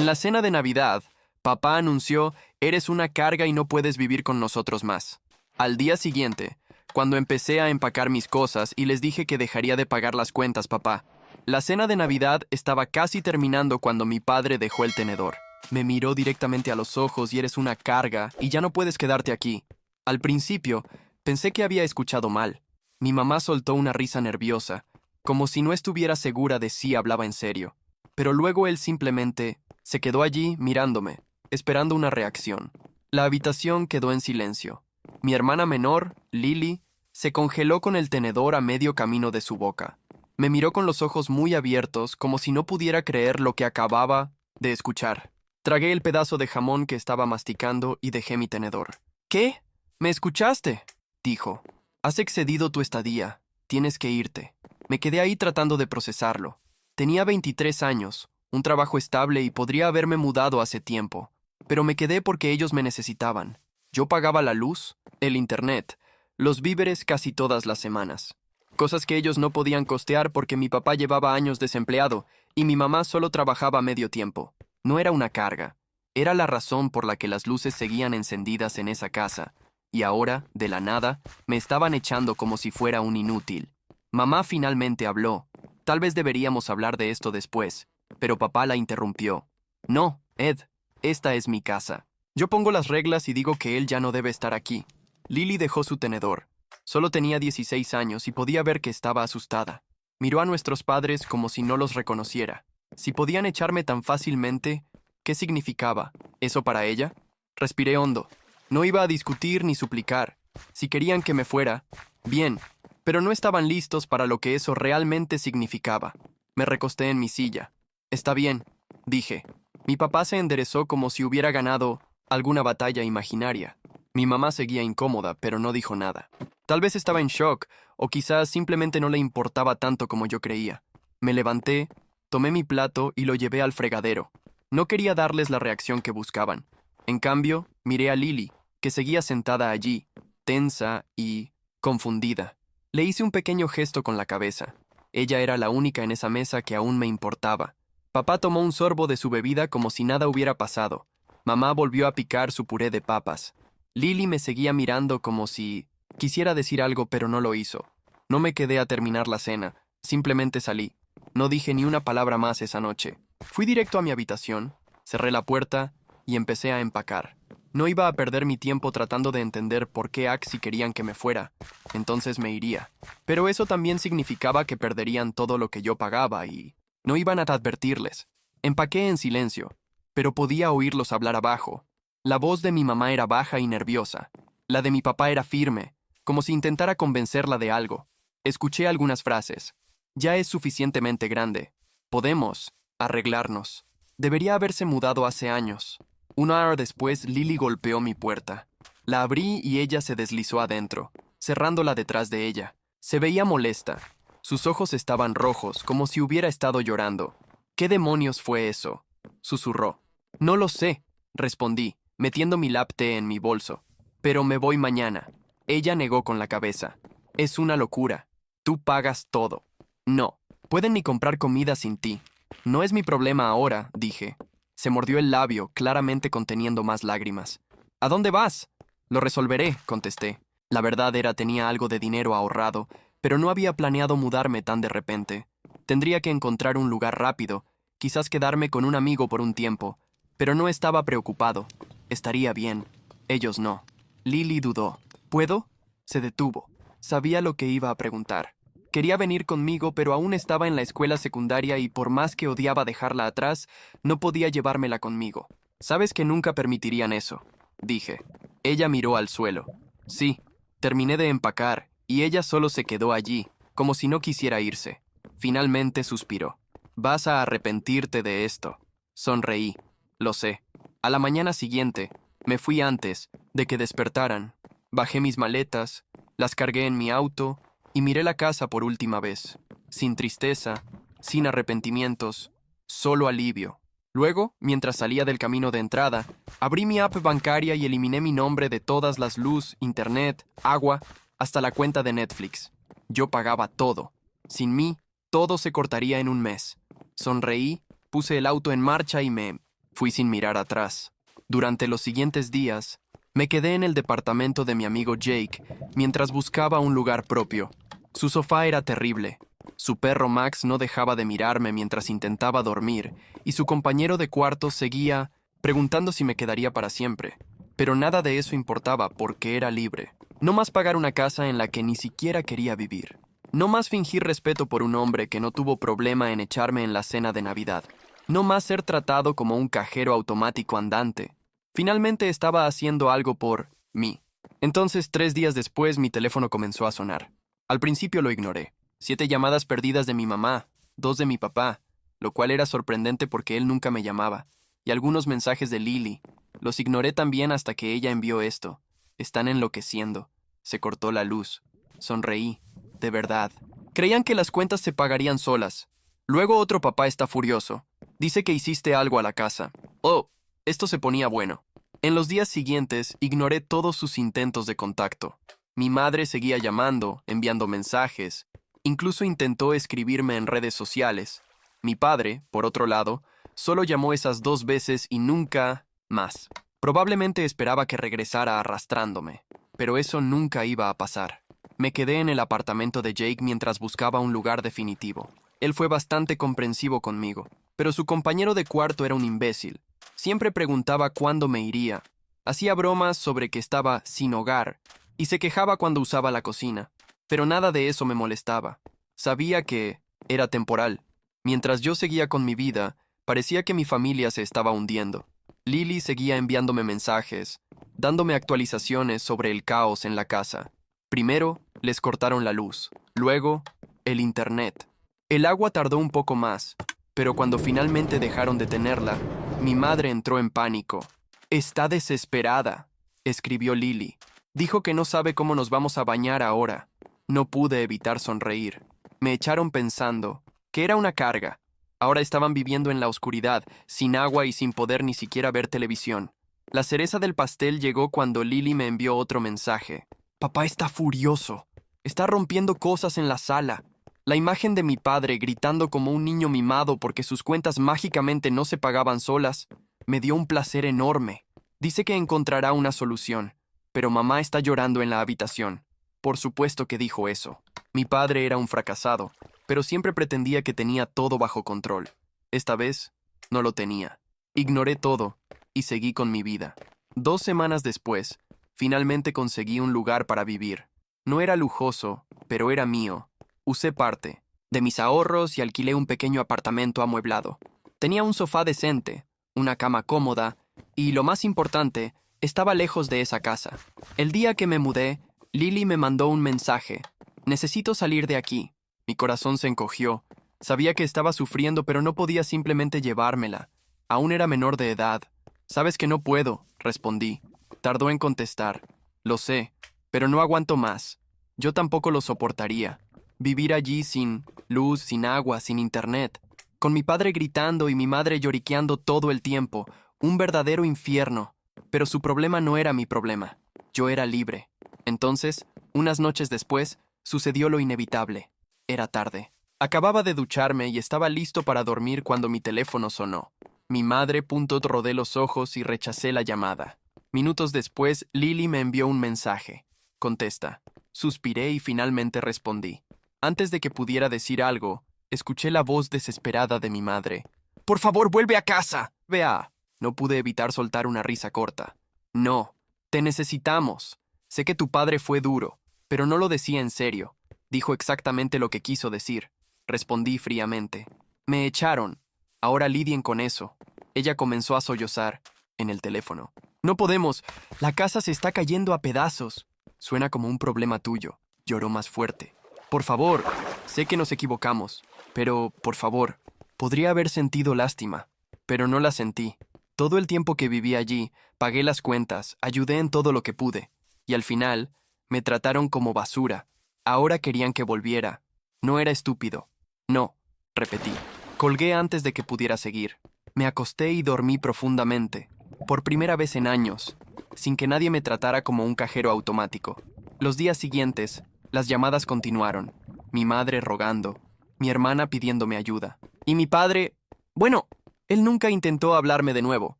En la cena de Navidad, papá anunció, eres una carga y no puedes vivir con nosotros más. Al día siguiente, cuando empecé a empacar mis cosas y les dije que dejaría de pagar las cuentas, papá. La cena de Navidad estaba casi terminando cuando mi padre dejó el tenedor. Me miró directamente a los ojos y eres una carga y ya no puedes quedarte aquí. Al principio, pensé que había escuchado mal. Mi mamá soltó una risa nerviosa, como si no estuviera segura de si hablaba en serio. Pero luego él simplemente se quedó allí mirándome, esperando una reacción. La habitación quedó en silencio. Mi hermana menor, Lily, se congeló con el tenedor a medio camino de su boca. Me miró con los ojos muy abiertos, como si no pudiera creer lo que acababa de escuchar. Tragué el pedazo de jamón que estaba masticando y dejé mi tenedor. ¿Qué? ¿Me escuchaste?, dijo. Has excedido tu estadía. Tienes que irte. Me quedé ahí tratando de procesarlo. Tenía 23 años, un trabajo estable y podría haberme mudado hace tiempo. Pero me quedé porque ellos me necesitaban. Yo pagaba la luz, el internet, los víveres casi todas las semanas. Cosas que ellos no podían costear porque mi papá llevaba años desempleado y mi mamá solo trabajaba medio tiempo. No era una carga. Era la razón por la que las luces seguían encendidas en esa casa. Y ahora, de la nada, me estaban echando como si fuera un inútil. Mamá finalmente habló. Tal vez deberíamos hablar de esto después, pero papá la interrumpió. No, Ed, esta es mi casa. Yo pongo las reglas y digo que él ya no debe estar aquí. Lily dejó su tenedor. Solo tenía 16 años y podía ver que estaba asustada. Miró a nuestros padres como si no los reconociera. Si podían echarme tan fácilmente, ¿qué significaba eso para ella? Respiré hondo. No iba a discutir ni suplicar. Si querían que me fuera, bien, pero no estaban listos para lo que eso realmente significaba. Me recosté en mi silla. Está bien, dije. Mi papá se enderezó como si hubiera ganado alguna batalla imaginaria. Mi mamá seguía incómoda, pero no dijo nada. Tal vez estaba en shock, o quizás simplemente no le importaba tanto como yo creía. Me levanté, tomé mi plato y lo llevé al fregadero. No quería darles la reacción que buscaban. En cambio, miré a Lily, que seguía sentada allí, tensa y confundida. Le hice un pequeño gesto con la cabeza. Ella era la única en esa mesa que aún me importaba. Papá tomó un sorbo de su bebida como si nada hubiera pasado. Mamá volvió a picar su puré de papas. Lily me seguía mirando como si quisiera decir algo, pero no lo hizo. No me quedé a terminar la cena, simplemente salí. No dije ni una palabra más esa noche. Fui directo a mi habitación, cerré la puerta y empecé a empacar. No iba a perder mi tiempo tratando de entender por qué Axie querían que me fuera. Entonces me iría. Pero eso también significaba que perderían todo lo que yo pagaba y no iban a advertirles. Empaqué en silencio, pero podía oírlos hablar abajo. La voz de mi mamá era baja y nerviosa. La de mi papá era firme, como si intentara convencerla de algo. Escuché algunas frases. Ya es suficientemente grande. Podemos arreglarnos. Debería haberse mudado hace años. Una hora después, Lily golpeó mi puerta. La abrí y ella se deslizó adentro, cerrándola detrás de ella. Se veía molesta. Sus ojos estaban rojos, como si hubiera estado llorando. ¿Qué demonios fue eso?, susurró. No lo sé, respondí, metiendo mi té en mi bolso. Pero me voy mañana. Ella negó con la cabeza. Es una locura. Tú pagas todo. No, pueden ni comprar comida sin ti. No es mi problema ahora, dije. Se mordió el labio, claramente conteniendo más lágrimas. ¿A dónde vas? Lo resolveré, contesté. La verdad era tenía algo de dinero ahorrado, pero no había planeado mudarme tan de repente. Tendría que encontrar un lugar rápido, quizás quedarme con un amigo por un tiempo, pero no estaba preocupado. Estaría bien. Ellos no. Lily dudó. ¿Puedo? Se detuvo. Sabía lo que iba a preguntar. Quería venir conmigo, pero aún estaba en la escuela secundaria y por más que odiaba dejarla atrás, no podía llevármela conmigo. Sabes que nunca permitirían eso, dije. Ella miró al suelo. Sí, terminé de empacar, y ella solo se quedó allí, como si no quisiera irse. Finalmente suspiró. Vas a arrepentirte de esto. Sonreí. Lo sé. A la mañana siguiente, me fui antes de que despertaran. Bajé mis maletas, las cargué en mi auto y miré la casa por última vez. Sin tristeza, sin arrepentimientos, solo alivio. Luego, mientras salía del camino de entrada, abrí mi app bancaria y eliminé mi nombre de todas las luz, internet, agua, hasta la cuenta de Netflix. Yo pagaba todo. Sin mí, todo se cortaría en un mes. Sonreí, puse el auto en marcha y me Fui sin mirar atrás. Durante los siguientes días, me quedé en el departamento de mi amigo Jake mientras buscaba un lugar propio. Su sofá era terrible. Su perro Max no dejaba de mirarme mientras intentaba dormir, y su compañero de cuarto seguía preguntando si me quedaría para siempre. Pero nada de eso importaba porque era libre. No más pagar una casa en la que ni siquiera quería vivir. No más fingir respeto por un hombre que no tuvo problema en echarme en la cena de Navidad. No más ser tratado como un cajero automático andante. Finalmente estaba haciendo algo por mí. Entonces, 3 días después, mi teléfono comenzó a sonar. Al principio lo ignoré. 7 llamadas perdidas de mi mamá, 2 de mi papá, lo cual era sorprendente porque él nunca me llamaba, y algunos mensajes de Lily. Los ignoré también hasta que ella envió esto. Están enloqueciendo. Se cortó la luz. Sonreí. De verdad. Creían que las cuentas se pagarían solas. Luego otro papá está furioso. Dice que hiciste algo a la casa. Oh, esto se ponía bueno. En los días siguientes, ignoré todos sus intentos de contacto. Mi madre seguía llamando, enviando mensajes. Incluso intentó escribirme en redes sociales. Mi padre, por otro lado, solo llamó esas 2 veces y nunca más. Probablemente esperaba que regresara arrastrándome, pero eso nunca iba a pasar. Me quedé en el apartamento de Jake mientras buscaba un lugar definitivo. Él fue bastante comprensivo conmigo, pero su compañero de cuarto era un imbécil. Siempre preguntaba cuándo me iría. Hacía bromas sobre que estaba sin hogar y se quejaba cuando usaba la cocina, pero nada de eso me molestaba. Sabía que era temporal. Mientras yo seguía con mi vida, parecía que mi familia se estaba hundiendo. Lily seguía enviándome mensajes, dándome actualizaciones sobre el caos en la casa. Primero, les cortaron la luz. Luego, el internet. El agua tardó un poco más, pero cuando finalmente dejaron de tenerla, mi madre entró en pánico. «Está desesperada», escribió Lily. Dijo que no sabe cómo nos vamos a bañar ahora. No pude evitar sonreír. Me echaron pensando que era una carga. Ahora estaban viviendo en la oscuridad, sin agua y sin poder ni siquiera ver televisión. La cereza del pastel llegó cuando Lily me envió otro mensaje. «Papá está furioso. Está rompiendo cosas en la sala». La imagen de mi padre gritando como un niño mimado porque sus cuentas mágicamente no se pagaban solas me dio un placer enorme. Dice que encontrará una solución, pero mamá está llorando en la habitación. Por supuesto que dijo eso. Mi padre era un fracasado, pero siempre pretendía que tenía todo bajo control. Esta vez, no lo tenía. Ignoré todo y seguí con mi vida. 2 semanas después, finalmente conseguí un lugar para vivir. No era lujoso, pero era mío. Usé parte de mis ahorros y alquilé un pequeño apartamento amueblado. Tenía un sofá decente, una cama cómoda y, lo más importante, estaba lejos de esa casa. El día que me mudé, Lily me mandó un mensaje. «Necesito salir de aquí». Mi corazón se encogió. Sabía que estaba sufriendo, pero no podía simplemente llevármela. Aún era menor de edad. «Sabes que no puedo», respondí. Tardó en contestar. «Lo sé, pero no aguanto más. Yo tampoco lo soportaría. Vivir allí sin luz, sin agua, sin internet, con mi padre gritando y mi madre lloriqueando todo el tiempo, un verdadero infierno. Pero su problema no era mi problema. Yo era libre. Entonces, unas noches después, sucedió lo inevitable. Era tarde. Acababa de ducharme y estaba listo para dormir cuando mi teléfono sonó. Mi madre rodé los ojos y rechacé la llamada. Minutos después, Lily me envió un mensaje. «Contesta». Suspiré y finalmente respondí. Antes de que pudiera decir algo, escuché la voz desesperada de mi madre. «¡Por favor, vuelve a casa!» «Vea». No pude evitar soltar una risa corta. «No, te necesitamos. Sé que tu padre fue duro, pero no lo decía en serio. Dijo exactamente lo que quiso decir». Respondí fríamente. «Me echaron. Ahora lidien con eso». Ella comenzó a sollozar en el teléfono. «No podemos. La casa se está cayendo a pedazos». «Suena como un problema tuyo». Lloró más fuerte. «Por favor, sé que nos equivocamos, pero, por favor, podría haber sentido lástima». Pero no la sentí. Todo el tiempo que viví allí, pagué las cuentas, ayudé en todo lo que pude. Y al final, me trataron como basura. Ahora querían que volviera. No era estúpido. «No», repetí. Colgué antes de que pudiera seguir. Me acosté y dormí profundamente, por primera vez en años, sin que nadie me tratara como un cajero automático. Los días siguientes, las llamadas continuaron, mi madre rogando, mi hermana pidiéndome ayuda. Y mi padre... Bueno, Él nunca intentó hablarme de nuevo.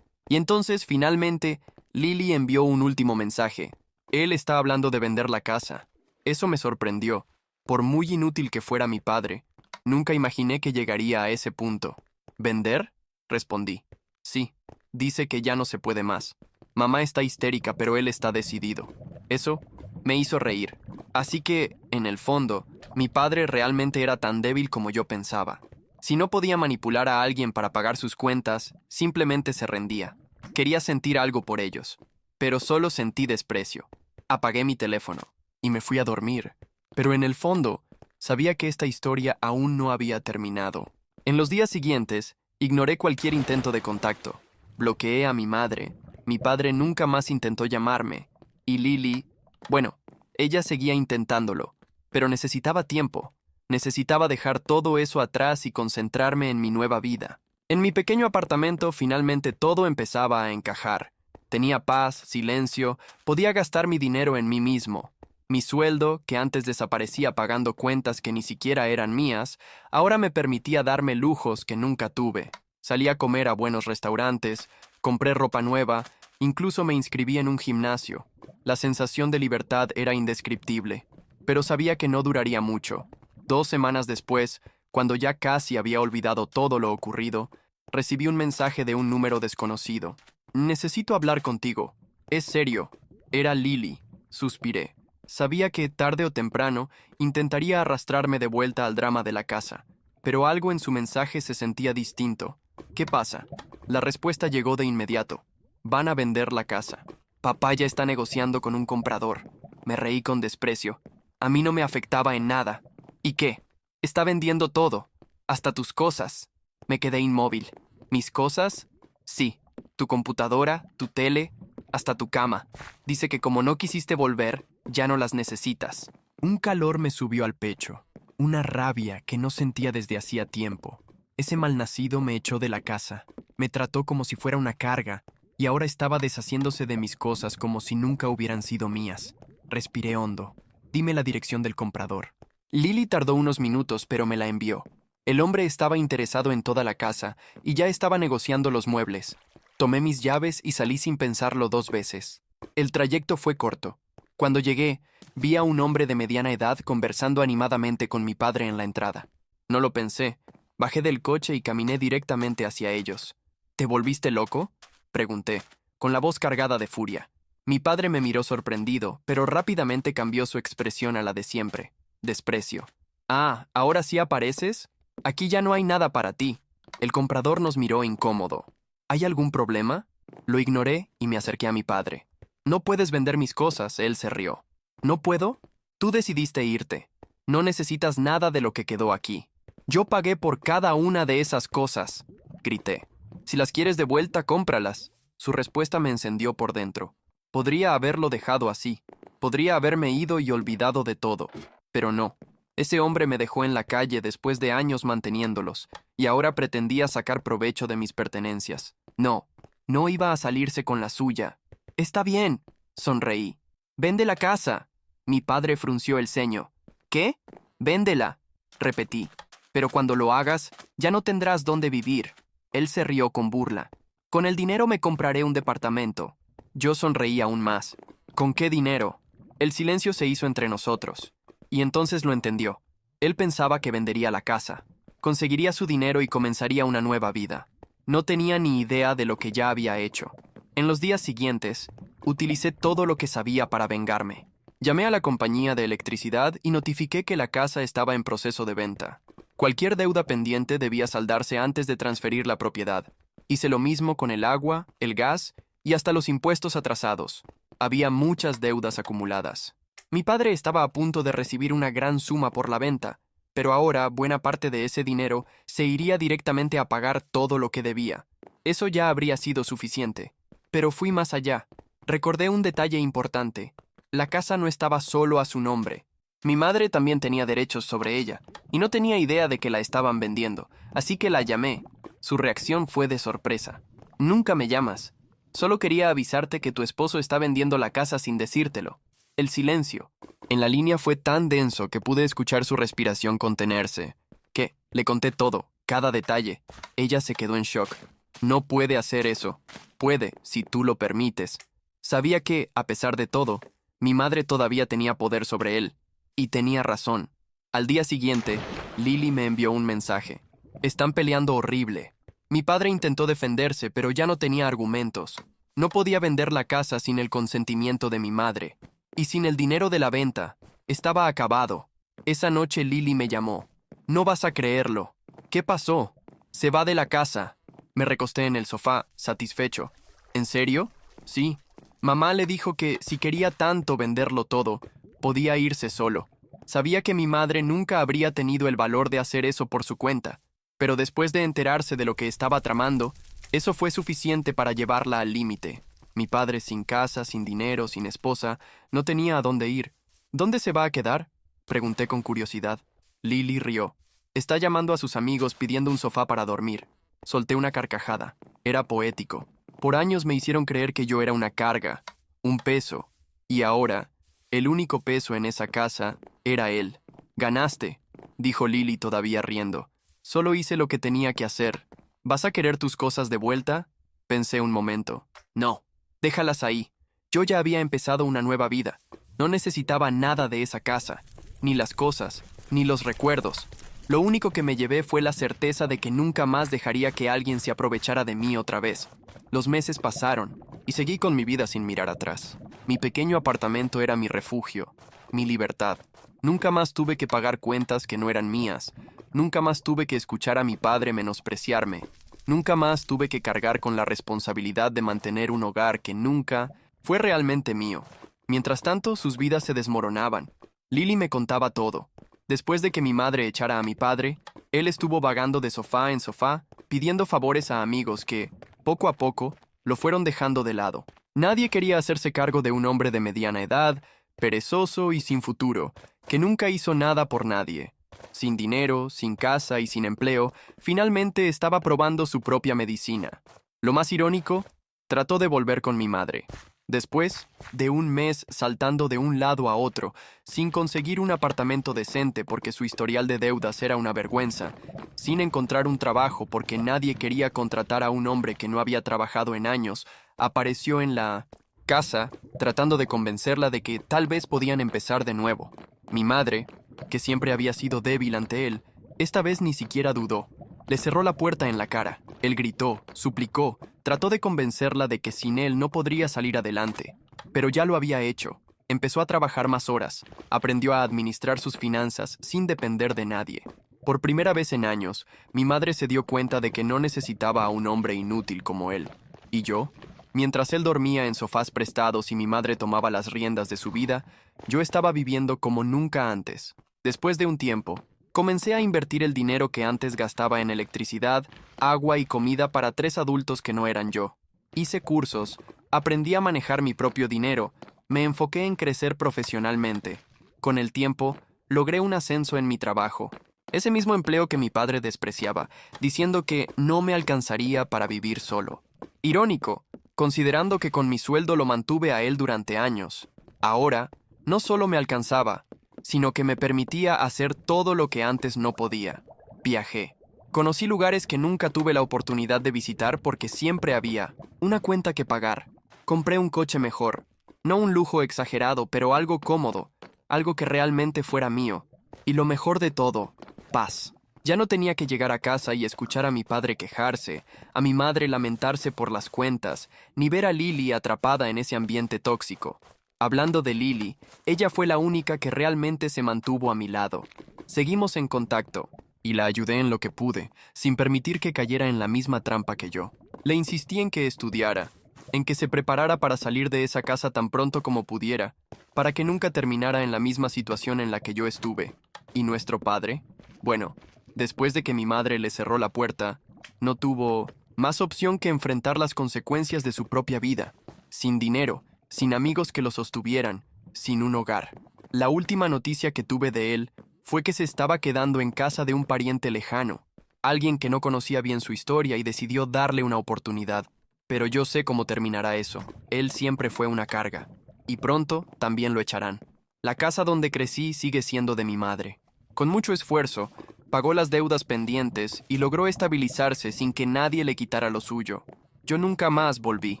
Y entonces, finalmente, Lily envió un último mensaje. Él está hablando de vender la casa. Eso me sorprendió. Por muy inútil que fuera mi padre, nunca imaginé que llegaría a ese punto. ¿Vender? Respondí. Sí, dice que ya no se puede más. Mamá está histérica, pero él está decidido. Eso me hizo reír. Así que, en el fondo, mi padre realmente era tan débil como yo pensaba. Si no podía manipular a alguien para pagar sus cuentas, simplemente se rendía. Quería sentir algo por ellos, pero solo sentí desprecio. Apagué mi teléfono y me fui a dormir. Pero en el fondo, sabía que esta historia aún no había terminado. En los días siguientes, ignoré cualquier intento de contacto. Bloqueé a mi madre. Mi padre nunca más intentó llamarme. Y Lily, bueno, ella seguía intentándolo, pero necesitaba tiempo. Necesitaba dejar todo eso atrás y concentrarme en mi nueva vida. En mi pequeño apartamento finalmente todo empezaba a encajar. Tenía paz, silencio, podía gastar mi dinero en mí mismo. Mi sueldo, que antes desaparecía pagando cuentas que ni siquiera eran mías, ahora me permitía darme lujos que nunca tuve. Salí a comer a buenos restaurantes, compré ropa nueva, incluso me inscribí en un gimnasio. La sensación de libertad era indescriptible, pero sabía que no duraría mucho. 2 semanas después, cuando ya casi había olvidado todo lo ocurrido, recibí un mensaje de un número desconocido. «Necesito hablar contigo. Es serio». Era Lily. Suspiré. Sabía que, tarde o temprano, intentaría arrastrarme de vuelta al drama de la casa, pero algo en su mensaje se sentía distinto. «¿Qué pasa?» La respuesta llegó de inmediato. «Van a vender la casa. Papá ya está negociando con un comprador». Me reí con desprecio. A mí no me afectaba en nada. ¿Y qué? Está vendiendo todo, hasta tus cosas. Me quedé inmóvil. ¿Mis cosas? Sí, tu computadora, tu tele, hasta tu cama. Dice que como no quisiste volver, ya no las necesitas. Un calor me subió al pecho, una rabia que no sentía desde hacía tiempo. Ese malnacido me echó de la casa, me trató como si fuera una carga, y ahora estaba deshaciéndose de mis cosas como si nunca hubieran sido mías. Respiré hondo. Dime la dirección del comprador. Lily tardó unos minutos, pero me la envió. El hombre estaba interesado en toda la casa y ya estaba negociando los muebles. Tomé mis llaves y salí sin pensarlo 2 veces. El trayecto fue corto. Cuando llegué, vi a un hombre de mediana edad conversando animadamente con mi padre en la entrada. No lo pensé. Bajé del coche y caminé directamente hacia ellos. ¿Te volviste loco?, pregunté, con la voz cargada de furia. Mi padre me miró sorprendido, pero rápidamente cambió su expresión a la de siempre. Desprecio. «Ah, ¿ahora sí apareces? Aquí ya no hay nada para ti». El comprador nos miró incómodo. «¿Hay algún problema?» Lo ignoré y me acerqué a mi padre. «No puedes vender mis cosas», él se rió. «¿No puedo? Tú decidiste irte. No necesitas nada de lo que quedó aquí. Yo pagué por cada una de esas cosas», grité. «Si las quieres de vuelta, cómpralas». Su respuesta me encendió por dentro. Podría haberlo dejado así. Podría haberme ido y olvidado de todo. Pero no. Ese hombre me dejó en la calle después de años manteniéndolos, y ahora pretendía sacar provecho de mis pertenencias. No, no iba a salirse con la suya. «Está bien», sonreí. «Vende la casa». Mi padre frunció el ceño. «¿Qué? Véndela», repetí. «Pero cuando lo hagas, ya no tendrás dónde vivir». Él se rió con burla. «Con el dinero me compraré un departamento». Yo sonreí aún más. «¿Con qué dinero?» El silencio se hizo entre nosotros. Y entonces lo entendió. Él pensaba que vendería la casa. Conseguiría su dinero y comenzaría una nueva vida. No tenía ni idea de lo que ya había hecho. En los días siguientes, utilicé todo lo que sabía para vengarme. Llamé a la compañía de electricidad y notifiqué que la casa estaba en proceso de venta. Cualquier deuda pendiente debía saldarse antes de transferir la propiedad. Hice lo mismo con el agua, el gas y hasta los impuestos atrasados. Había muchas deudas acumuladas. Mi padre estaba a punto de recibir una gran suma por la venta, pero ahora buena parte de ese dinero se iría directamente a pagar todo lo que debía. Eso ya habría sido suficiente. Pero fui más allá. Recordé un detalle importante. La casa no estaba solo a su nombre. Mi madre también tenía derechos sobre ella, y no tenía idea de que la estaban vendiendo, así que la llamé. Su reacción fue de sorpresa. «Nunca me llamas. Solo quería avisarte que tu esposo está vendiendo la casa sin decírtelo». El silencio en la línea fue tan denso que pude escuchar su respiración contenerse. «¿Qué?» Le conté todo. cada detalle. Ella se quedó en shock. No puede hacer eso. Puede, si tú lo permites. Sabía que, a pesar de todo, mi madre todavía tenía poder sobre él. Y tenía razón. Al día siguiente, Lily me envió un mensaje. Están peleando horrible. Mi padre intentó defenderse, pero ya no tenía argumentos. No podía vender la casa sin el consentimiento de mi madre. Y sin el dinero de la venta, estaba acabado. Esa noche Lily me llamó. No vas a creerlo. ¿Qué pasó? Se va de la casa. Me recosté en el sofá, satisfecho. ¿En serio? Sí. Mamá le dijo que si quería tanto venderlo todo, podía irse solo. Sabía que mi madre nunca habría tenido el valor de hacer eso por su cuenta, pero después de enterarse de lo que estaba tramando, eso fue suficiente para llevarla al límite. Mi padre sin casa, sin dinero, sin esposa, no tenía a dónde ir. ¿Dónde se va a quedar? Pregunté con curiosidad. Lily rió. Está llamando a sus amigos pidiendo un sofá para dormir. Solté una carcajada. Era poético. Por años me hicieron creer que yo era una carga, un peso, y ahora, el único peso en esa casa era él. Ganaste, dijo Lily todavía riendo. Solo hice lo que tenía que hacer. ¿Vas a querer tus cosas de vuelta? Pensé un momento. No, déjalas ahí. Yo ya había empezado una nueva vida. No necesitaba nada de esa casa, ni las cosas, ni los recuerdos. Lo único que me llevé fue la certeza de que nunca más dejaría que alguien se aprovechara de mí otra vez. Los meses pasaron, y seguí con mi vida sin mirar atrás. Mi pequeño apartamento era mi refugio, mi libertad. Nunca más tuve que pagar cuentas que no eran mías. Nunca más tuve que escuchar a mi padre menospreciarme. Nunca más tuve que cargar con la responsabilidad de mantener un hogar que nunca fue realmente mío. Mientras tanto, sus vidas se desmoronaban. Lily me contaba todo. Después de que mi madre echara a mi padre, él estuvo vagando de sofá en sofá, pidiendo favores a amigos que, poco a poco, lo fueron dejando de lado. Nadie quería hacerse cargo de un hombre de mediana edad, perezoso y sin futuro, que nunca hizo nada por nadie. Sin dinero, sin casa y sin empleo, finalmente estaba probando su propia medicina. Lo más irónico, trató de volver con mi madre. Después de un mes saltando de un lado a otro, sin conseguir un apartamento decente porque su historial de deudas era una vergüenza, sin encontrar un trabajo porque nadie quería contratar a un hombre que no había trabajado en años, apareció en la casa tratando de convencerla de que tal vez podían empezar de nuevo. Mi madre, que siempre había sido débil ante él, esta vez ni siquiera dudó. Le cerró la puerta en la cara. Él gritó, suplicó, trató de convencerla de que sin él no podría salir adelante. Pero ya lo había hecho. Empezó a trabajar más horas. Aprendió a administrar sus finanzas sin depender de nadie. Por primera vez en años, mi madre se dio cuenta de que no necesitaba a un hombre inútil como él. ¿Y yo? Mientras él dormía en sofás prestados y mi madre tomaba las riendas de su vida, yo estaba viviendo como nunca antes. Después de un tiempo, comencé a invertir el dinero que antes gastaba en electricidad, agua y comida para 3 adultos que no eran yo. Hice cursos, aprendí a manejar mi propio dinero, me enfoqué en crecer profesionalmente. Con el tiempo, logré un ascenso en mi trabajo. Ese mismo empleo que mi padre despreciaba, diciendo que no me alcanzaría para vivir solo. Irónico, considerando que con mi sueldo lo mantuve a él durante años. Ahora, no solo me alcanzaba, sino que me permitía hacer todo lo que antes no podía. Viajé. Conocí lugares que nunca tuve la oportunidad de visitar porque siempre había una cuenta que pagar. Compré un coche mejor. No un lujo exagerado, pero algo cómodo, algo que realmente fuera mío. Y lo mejor de todo, paz. Ya no tenía que llegar a casa y escuchar a mi padre quejarse, a mi madre lamentarse por las cuentas, ni ver a Lily atrapada en ese ambiente tóxico. Hablando de Lily, ella fue la única que realmente se mantuvo a mi lado. Seguimos en contacto, y la ayudé en lo que pude, sin permitir que cayera en la misma trampa que yo. Le insistí en que estudiara, en que se preparara para salir de esa casa tan pronto como pudiera, para que nunca terminara en la misma situación en la que yo estuve. ¿Y nuestro padre? Bueno, después de que mi madre le cerró la puerta, no tuvo más opción que enfrentar las consecuencias de su propia vida, sin dinero, sin amigos que lo sostuvieran, sin un hogar. La última noticia que tuve de él fue que se estaba quedando en casa de un pariente lejano, alguien que no conocía bien su historia y decidió darle una oportunidad. Pero yo sé cómo terminará eso. Él siempre fue una carga, y pronto también lo echarán. La casa donde crecí sigue siendo de mi madre. Con mucho esfuerzo, Pagó las deudas pendientes y logró estabilizarse sin que nadie le quitara lo suyo. Yo nunca más volví.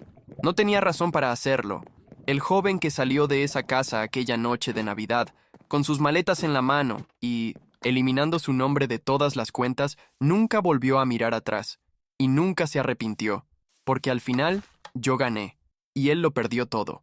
No tenía razón para hacerlo. El joven que salió de esa casa aquella noche de Navidad, con sus maletas en la mano y, eliminando su nombre de todas las cuentas, nunca volvió a mirar atrás. Y nunca se arrepintió, porque al final yo gané, y él lo perdió todo.